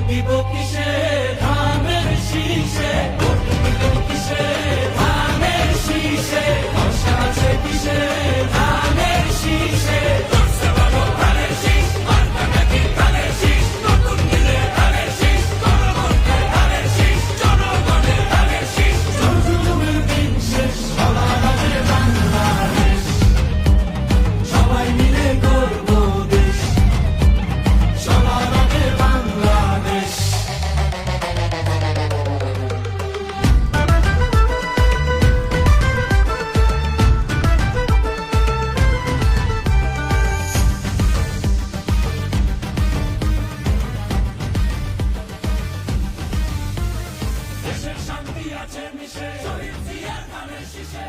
দিব কিসে ধানের শীষে, ভোট দিব কিসে ধানের শীষে, ভরসা আছে কিসে ধানের শীষে। ধরছে বাবু ধানের শীষ, মার্কা নাকি ধানের শীষ, নতুন দিলে ধানের শীষ, গণভোটে ধানের শীষ, জনগণের ধানের শীষ। জুলুমের দিন শেষ, সবার আগে বাংলাদেশ, সবাই মিলে গর্ব দেশ, সবার আগে বাংলাদেশ। দেশের শান্তি আছে মিশে, শহীদ জিয়ার ধানের শীষে।